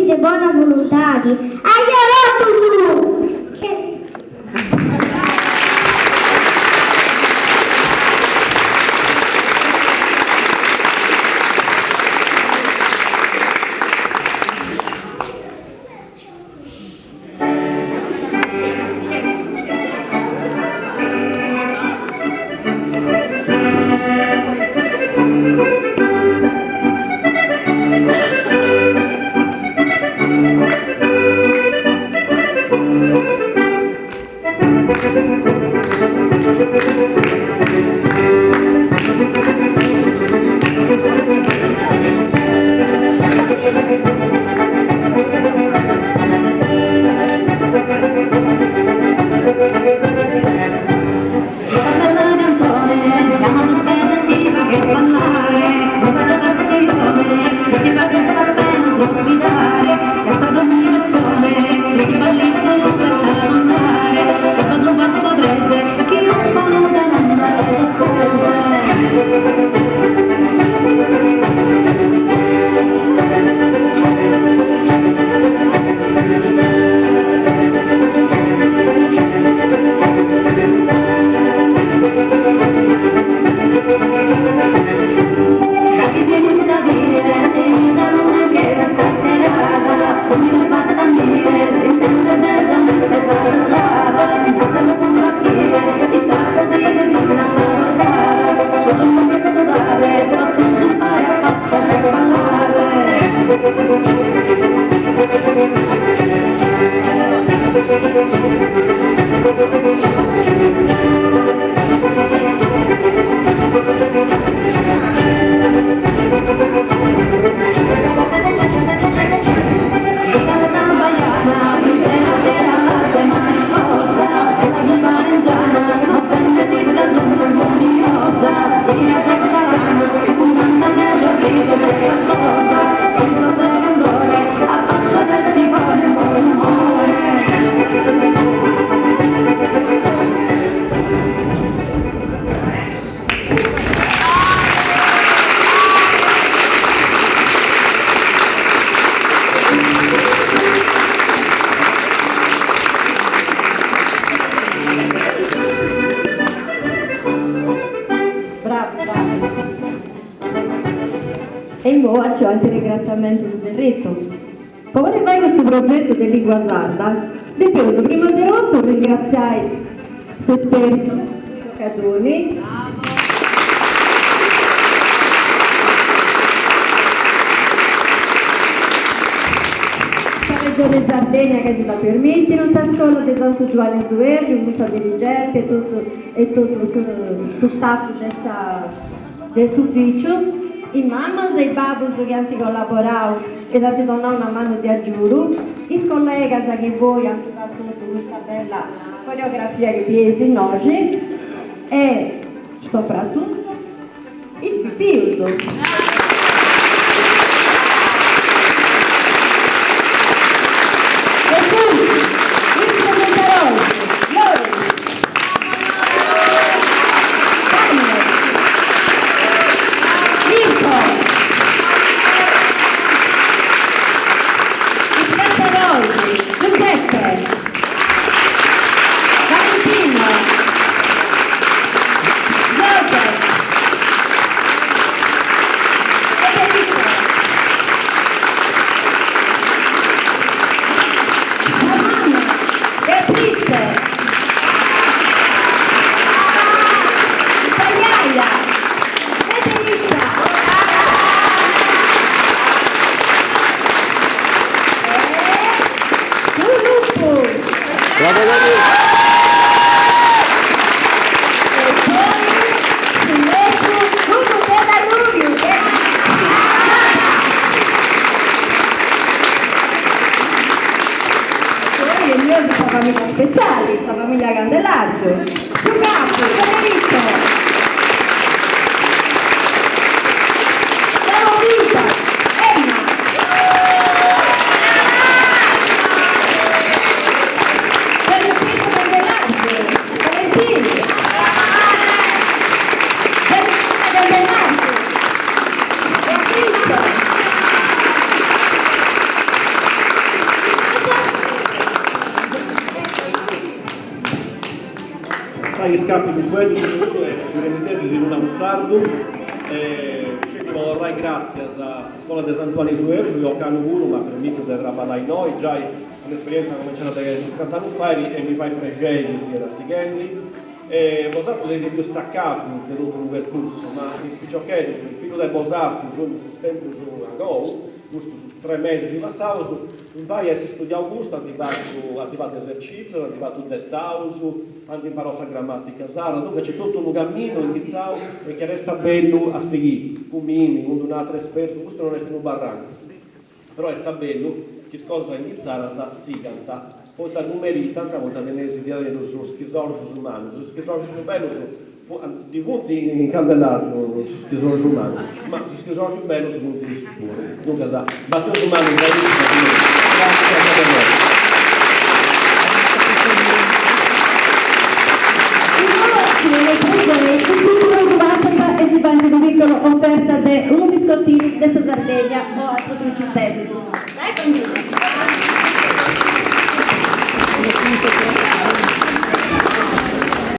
siete buona volontari. Aiuto! E ora c'è anche il ringraziamento su Berretto. Come fai questo progetto di lingua sarda? Ripeto, prima di tutto ringraziare gli esperti, i giocatori. La Regione Sardegna che ci dà permesso, la scuola di Santo Giovanni Suerri, un muso dirigente e tutto il staff del ufficio. I mamas e i babus che hanno collaborato e hanno dato una mano di aiuto, i colleghi che voi hanno fatto questa bella coreografia che piedi oggi e soprattutto il spirito. Speciali, la famiglia Candellaggio, Giugato, Federico, Ciao Vita, Emma, Federico Candellaggio, Valentino, Federico Candellaggio, Beatrice, Sai scappi di quelli ci rendete di una Mussardu, vorrei grazie alla scuola di Santuani Suergiu, io ho cano uno, ma per me del Rabalai noi, già un'esperienza cominciata da 50 anni fa e mi fai pregeli sia da Sighelli. Ho dato dei più staccati tenuto un percorso, ma mi spicciocchetti, il figlio del Bosardo, sono sempre su Agou, giusto su 3 mesi di passato, vai a studiare Augusto, attivato esercizio, attivato dettauso, hanno imparato la grammatica sara, dove c'è tutto un cammino iniziato e che resta bello a seguire, con Mimi, con un altro esperto, questo non è più un barranco, però è sta bello che cosa iniziare a stiganta. Volta numeri, tanta volta venire di avere sullo schizologo umano, sullo schizologo bello, di punti in candellato sullo schizologo umano, ma sullo schizologo bello su punti di sicuro. Dunque, battute umane, grazie a e si va in un piccolo offerta di un biscottino di Sardegna o altro di